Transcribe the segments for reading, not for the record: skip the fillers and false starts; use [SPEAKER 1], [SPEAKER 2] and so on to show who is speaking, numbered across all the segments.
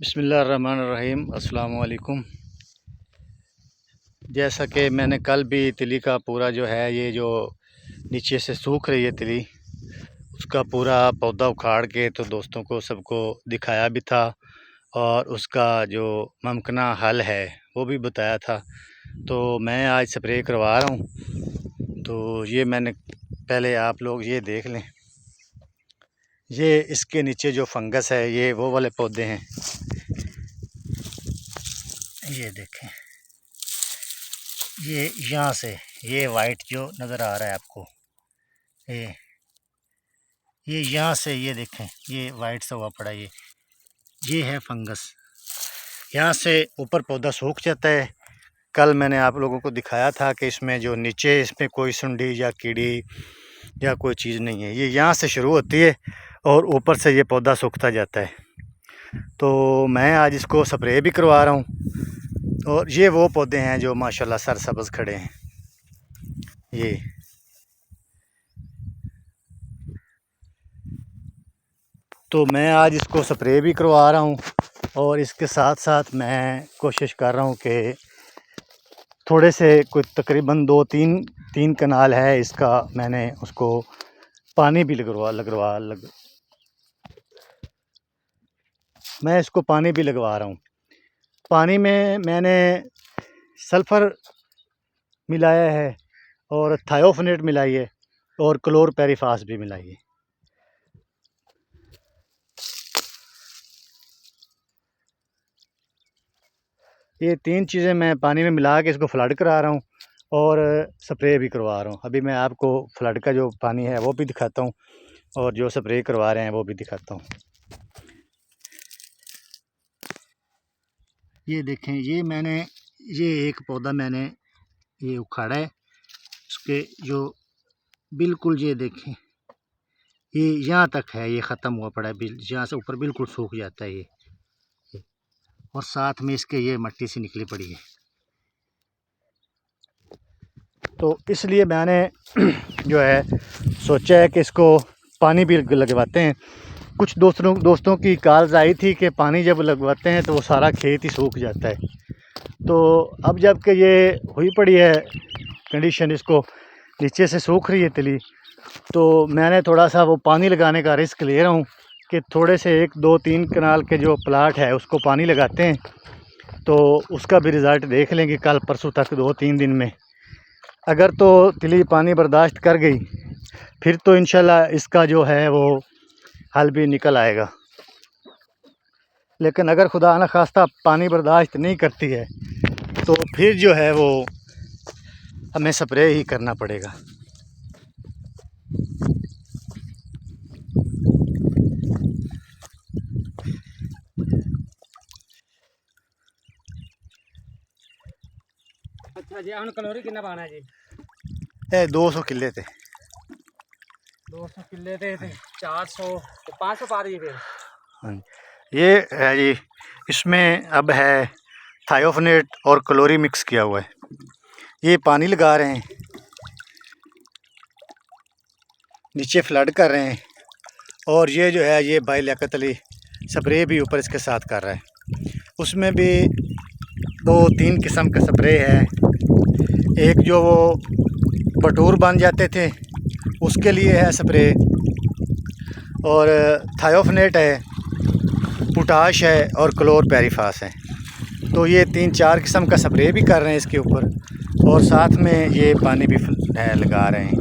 [SPEAKER 1] बिस्मिल्लाहिर्रहमानिर्रहीम अस्सलाम वालेकुम। जैसा कि मैंने कल भी तिली का पूरा जो है ये जो नीचे से सूख रही है तिली, उसका पूरा पौधा उखाड़ के तो दोस्तों को सबको दिखाया भी था और उसका जो मुमकिना हल है वो भी बताया था। तो मैं आज स्प्रे करवा रहा हूँ। तो ये मैंने पहले आप लोग ये देख लें, ये इसके नीचे जो फंगस है ये वो वाले पौधे हैं, ये देखें। ये यहाँ से ये वाइट जो नज़र आ रहा है आपको, ये यहाँ से ये देखें, ये वाइट सा हुआ पड़ा, ये है फंगस। यहाँ से ऊपर पौधा सूख जाता है। कल मैंने आप लोगों को दिखाया था कि इसमें जो नीचे इसमें कोई सुंडी या कीड़ी या कोई चीज़ नहीं है, ये यहाँ से शुरू होती है और ऊपर से ये पौधा सूखता जाता है। तो मैं आज इसको स्प्रे भी करवा रहा हूँ और ये वो पौधे हैं जो माशाल्लाह सरसब्ज़ खड़े हैं। ये तो मैं आज इसको स्प्रे भी करवा रहा हूँ और इसके साथ साथ मैं कोशिश कर रहा हूँ कि थोड़े से कोई तकरीबन 2-3 कनाल है इसका, मैंने उसको पानी भी मैं इसको पानी भी लगवा रहा हूँ। पानी में मैंने सल्फ़र मिलाया है और थायोफनेट मिलाई है और क्लोरपेरिफास भी मिलाई है। ये 3 चीज़ें मैं पानी में मिला के इसको फ्लड करा रहा हूँ और स्प्रे भी करवा रहा हूँ। अभी मैं आपको फ्लड का जो पानी है वो भी दिखाता हूँ और जो स्प्रे करवा रहे हैं वो भी दिखाता हूँ। ये देखें, ये एक पौधा मैंने ये उखाड़ा है, उसके जो बिल्कुल ये देखें, ये यहाँ तक है, ये ख़त्म हुआ पड़ा है, यहाँ से ऊपर बिल्कुल सूख जाता है ये और साथ में इसके ये मट्टी सी निकली पड़ी है। तो इसलिए मैंने जो है सोचा है कि इसको पानी भी लगवाते हैं। कुछ दोस्तों की कॉल्स आई थी कि पानी जब लगवाते हैं तो वो सारा खेत ही सूख जाता है। तो अब जब कि ये हुई पड़ी है कंडीशन, इसको नीचे से सूख रही है तिली, तो मैंने थोड़ा सा वो पानी लगाने का रिस्क ले रहा हूँ कि थोड़े से 1-2-3 कनाल के जो प्लाट है उसको पानी लगाते हैं, तो उसका भी रिज़ल्ट देख लेंगे कल परसों तक, 2-3 दिन में। अगर तो तिली पानी बर्दाश्त कर गई फिर तो इंशाल्लाह इसका जो है वो हल भी निकल आएगा। लेकिन अगर खुदा न खास्ता पानी बर्दाश्त नहीं करती है तो फिर जो है वो हमें स्प्रे ही करना पड़ेगा।
[SPEAKER 2] अच्छा जी, हम कैलोरी कितना पाना है जी?
[SPEAKER 1] 200 किले थे।
[SPEAKER 2] 200 किले थे 400 तो 500 पा रही है फिर।
[SPEAKER 1] हाँ, ये है जी, इसमें अब है थायोफनेट और क्लोरी मिक्स किया हुआ है। ये पानी लगा रहे हैं, नीचे फ्लड कर रहे हैं और ये जो है ये भाई लियाकत अली स्प्रे भी ऊपर इसके साथ कर रहा है। उसमें भी 2-3 किस्म का स्प्रे है। एक जो वो बटूर बन जाते थे उसके लिए है स्प्रे, और थायोफनेट है, पोटाश है और क्लोरपेरिफास है। तो ये 3-4 किस्म का स्प्रे भी कर रहे हैं इसके ऊपर और साथ में ये पानी भी लगा रहे हैं।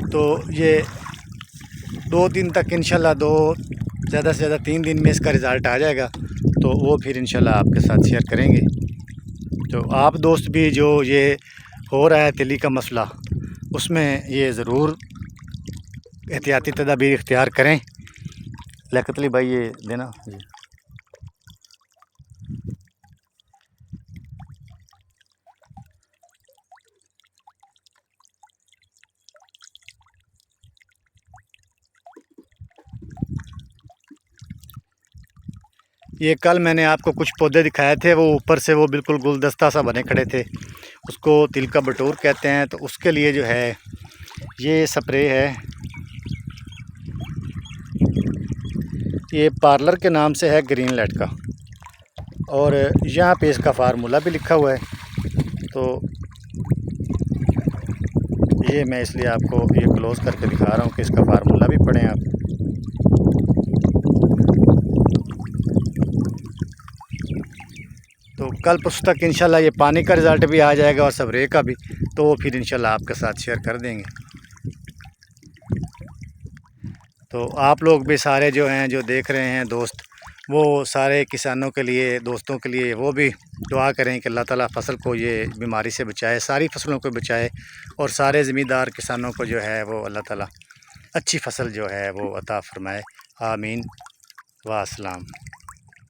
[SPEAKER 1] तो ये 2 दिन तक इंशाल्लाह, ज़्यादा से ज़्यादा 3 दिन में इसका रिज़ल्ट आ जाएगा, तो वो फिर इंशाल्लाह आपके साथ शेयर करेंगे। तो आप दोस्त भी जो ये हो रहा है तिली का मसला, उसमें ये ज़रूर एहतियाती तदाबीर इख्तियार करें। लियाकत अली भाई ये देना जी। ये कल मैंने आपको कुछ पौधे दिखाए थे, वो ऊपर से वो बिल्कुल गुलदस्ता सा बने खड़े थे, उसको तिल का बटूर कहते हैं। तो उसके लिए जो है ये स्प्रे है, ये पार्लर के नाम से है ग्रीन लाइट का, और यहाँ पे इसका फार्मूला भी लिखा हुआ है। तो ये मैं इसलिए आपको ये क्लोज़ करके दिखा रहा हूँ कि इसका फार्मूला भी पढ़ें आप। तो कल परसों तक इंशाल्लाह ये पानी का रिज़ल्ट भी आ जाएगा और स्प्रे का भी, तो वो फिर इंशाल्लाह आपके साथ शेयर कर देंगे। तो आप लोग भी सारे जो हैं, जो देख रहे हैं दोस्त, वो सारे किसानों के लिए, दोस्तों के लिए वो भी दुआ करें कि अल्लाह ताला फसल को ये बीमारी से बचाए, सारी फसलों को बचाए, और सारे ज़मींदार किसानों को जो है वो अल्लाह ताला अच्छी फसल जो है वो अता फ़रमाए। आमीन व अस्सलाम।